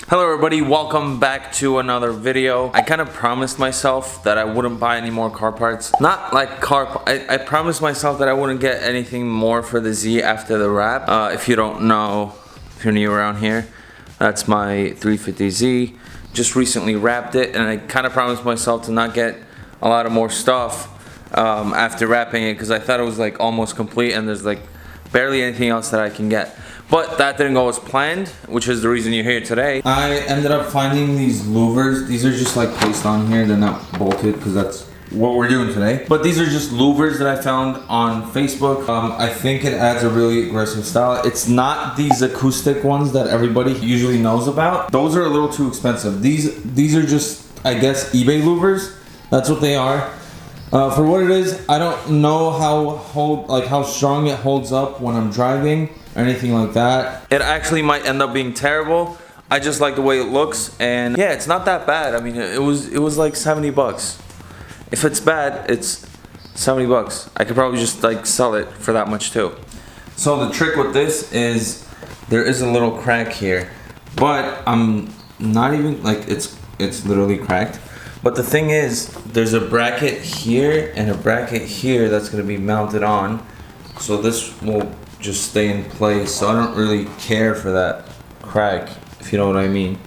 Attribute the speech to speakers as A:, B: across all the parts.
A: Hello everybody, welcome back to another video. I kind of promised myself that I wouldn't buy any more car parts. Not like I promised myself that I wouldn't get anything more for the Z after the wrap. If you don't know, if you're new around here, that's my 350Z. Just recently wrapped it, and I kind of promised myself to not get a lot of more stuff after wrapping it, because I thought it was like almost complete and there's like barely anything else that I can get. But that didn't go as planned, which is the reason you're here today. I ended up finding these louvers. These are just like placed on here. They're not bolted because that's what we're doing today. But these are just louvers that I found on Facebook. I think it adds a really aggressive style. It's not these acoustic ones that everybody usually knows about. Those are a little too expensive. These are just, I guess, eBay louvers. That's what they are. For what it is, I don't know how strong it holds up when I'm driving or anything like that. It actually might end up being terrible. I just like the way it looks, and yeah, it's not that bad. I mean, it was like 70 bucks. If it's bad, it's 70 bucks. I could probably just like sell it for that much too. So the trick with this is there is a little crack here, but I'm not even like it's literally cracked. But the thing is, there's a bracket here and a bracket here that's going to be mounted on. So this will just stay in place. So I don't really care for that crack, if you know what I mean.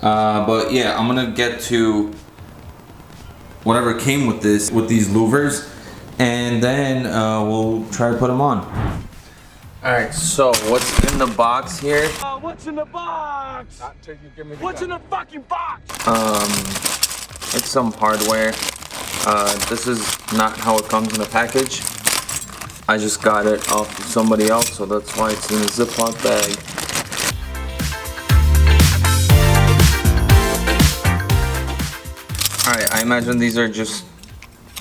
A: But yeah, I'm going to get to whatever came with these louvers. And then we'll try to put them on. Alright, so what's in the box here?
B: What's in the box? What's in the fucking box?
A: It's some hardware. This is not how it comes in the package. I just got it off of somebody else, so that's why it's in a Ziploc bag. Alright, I imagine these are just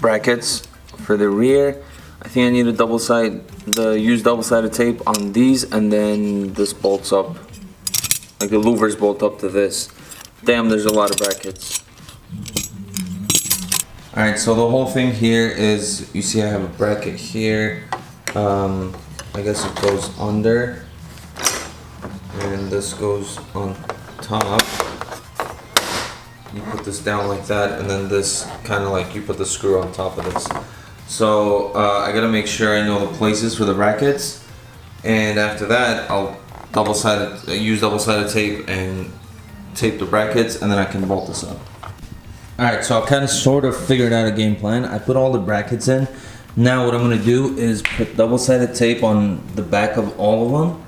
A: brackets for the rear. I think I need to use double-sided tape on these, and then this bolts up. Like the louvers bolt up to this. Damn, there's a lot of brackets. Alright, so the whole thing here is, you see I have a bracket here. I guess it goes under. And this goes on top. You put this down like that, and then this kind of like you put the screw on top of this. So I gotta make sure I know the places for the brackets. And after that, I'll use double-sided tape and tape the brackets, and then I can bolt this up. Alright, so I kind of sort of figured out a game plan. I put all the brackets in. Now what I'm going to do is put double-sided tape on the back of all of them.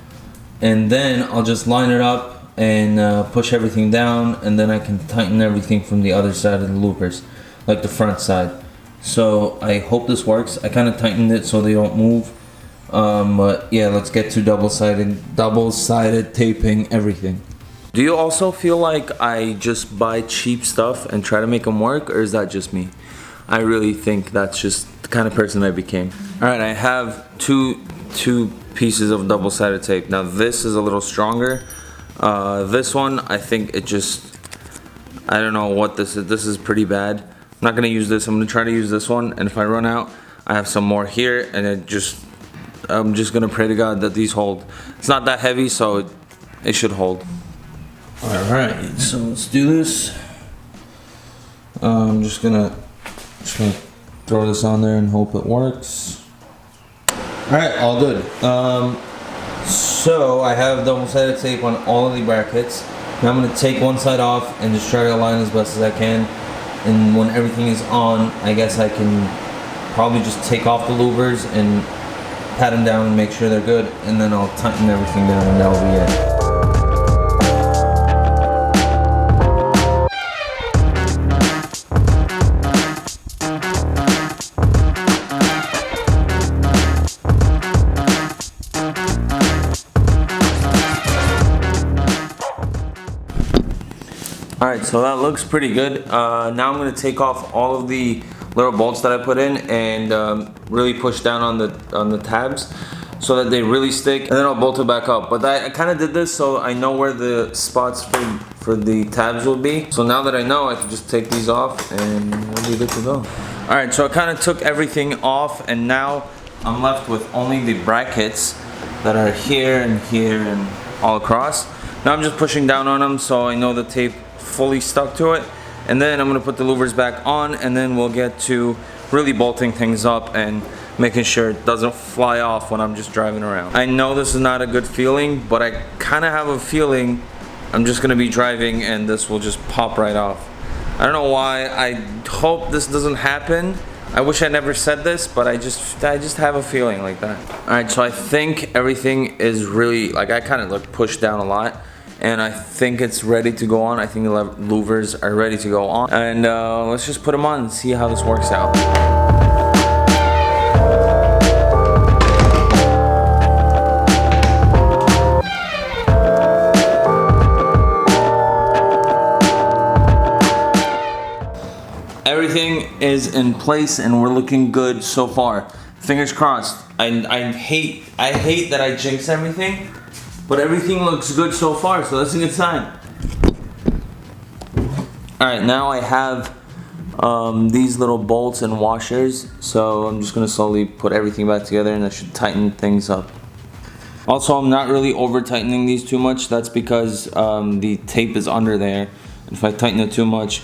A: And then I'll just line it up and push everything down. And then I can tighten everything from the other side of the loopers, like the front side. So I hope this works. I kind of tightened it so they don't move. But yeah, let's get to double-sided taping everything. Do you also feel like I just buy cheap stuff and try to make them work, or is that just me? I really think that's just the kind of person I became. Alright, I have two pieces of double-sided tape. Now this is a little stronger. This one, I think it just, I don't know what this is. This is pretty bad. I'm not going to use this. I'm going to try to use this one, and if I run out, I have some more here, and I'm just going to pray to God that these hold. It's not that heavy, so it should hold. Alright, so let's do this. I'm just gonna throw this on there and hope it works. Alright, all good. So I have double-sided tape on all of the brackets. Now I'm gonna take one side off and just try to align as best as I can. And when everything is on, I guess I can probably just take off the louvers and pat them down and make sure they're good. And then I'll tighten everything down, and that'll be it. Alright, so that looks pretty good. Now I'm going to take off all of the little bolts that I put in and really push down on the tabs so that they really stick, and then I'll bolt it back up. But I kind of did this so I know where the spots for the tabs will be. So now that I know, I can just take these off and we'll be good to go. Alright, so I kind of took everything off, and now I'm left with only the brackets that are here and all across. Now I'm just pushing down on them so I know the tape fully stuck to it. And then I'm gonna put the louvers back on, and then we'll get to really bolting things up and making sure it doesn't fly off when I'm just driving around. I know this is not a good feeling, but I kind of have a feeling I'm just gonna be driving and this will just pop right off. I don't know why. I hope this doesn't happen. I wish I never said this, but I just have a feeling like that. Alright, so I think everything is really, like, I kind of like pushed down a lot, and I think it's ready to go on. I think the louvers are ready to go on, and let's just put them on and see how this works out. Everything is in place and we're looking good so far. Fingers crossed. I hate that I jinx everything, but everything looks good so far, so that's a good sign. Alright, now I have these little bolts and washers, so I'm just gonna slowly put everything back together, and that should tighten things up. Also, I'm not really over tightening these too much. That's because the tape is under there. If I tighten it too much,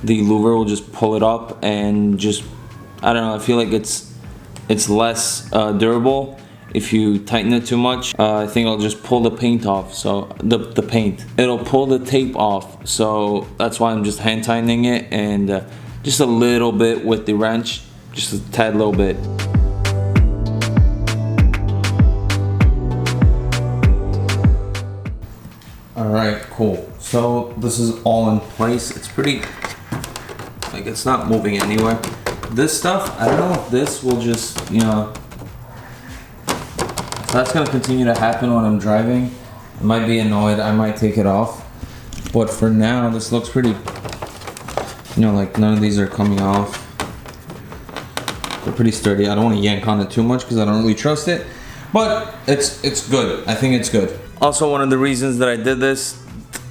A: the louver will just pull it up and just, I don't know, I feel like it's less durable if you tighten it too much. I think I'll just pull the paint off, so the paint. It'll pull the tape off, so that's why I'm just hand tightening it, and just a little bit with the wrench, just a tad little bit. Alright, cool. So this is all in place. It's pretty, like, it's not moving anywhere. This stuff, I don't know if this will just, you know, if that's gonna continue to happen when I'm driving, I might be annoyed. I might take it off. But for now, this looks pretty, you know, like none of these are coming off. They're pretty sturdy. I don't want to yank on it too much because I don't really trust it. But it's good. I think it's good. Also, one of the reasons that I did this,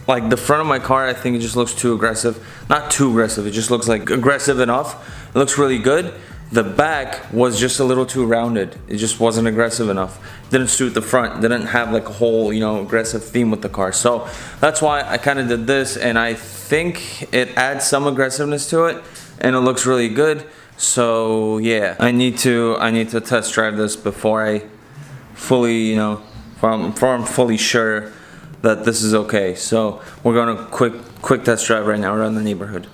A: like the front of my car, I think it just looks too aggressive. Not too aggressive, it just looks like aggressive enough. It looks really good. The back was just a little too rounded. It just wasn't aggressive enough. Didn't suit the front. Didn't have like a whole, you know, aggressive theme with the car. So that's why I kind of did this, and I think it adds some aggressiveness to it, and it looks really good. So yeah, I need to test drive this before I fully, you know, before I'm fully sure that this is okay. So we're gonna quick test drive right now around the neighborhood.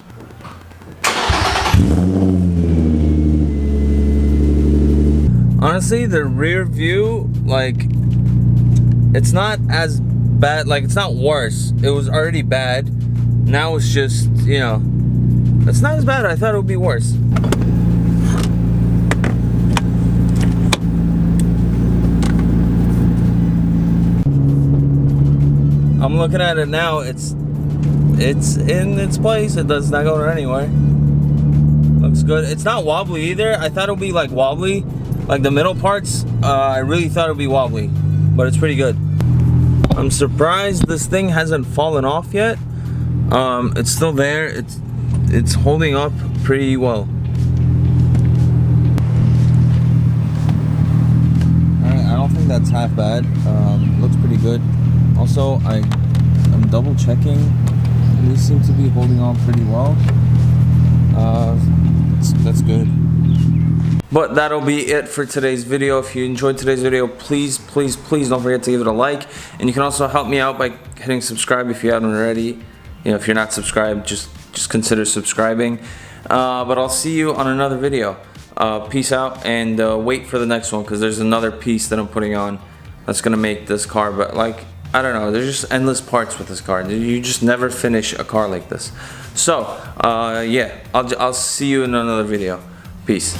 A: Honestly, the rear view, like, it's not as bad, like, it's not worse. It was already bad. Now it's just, you know, it's not as bad. I thought it would be worse. I'm looking at it now. It's in its place. It does not go anywhere. Looks good. It's not wobbly either. I thought it would be like wobbly, like the middle parts. I really thought it would be wobbly, but it's pretty good. I'm surprised this thing hasn't fallen off yet. It's still there. It's holding up pretty well. Alright, I don't think that's half bad. Looks pretty good. Also, I'm double checking. These seem to be holding on pretty well. That's good. But that'll be it for today's video. If you enjoyed today's video, please don't forget to give it a like. And you can also help me out by hitting subscribe if you haven't already. You know, if you're not subscribed, just consider subscribing. But I'll see you on another video. Peace out, and wait for the next one, because there's another piece that I'm putting on that's gonna make this car, but like, I don't know, there's just endless parts with this car. You just never finish a car like this. So yeah, I'll see you in another video. Peace.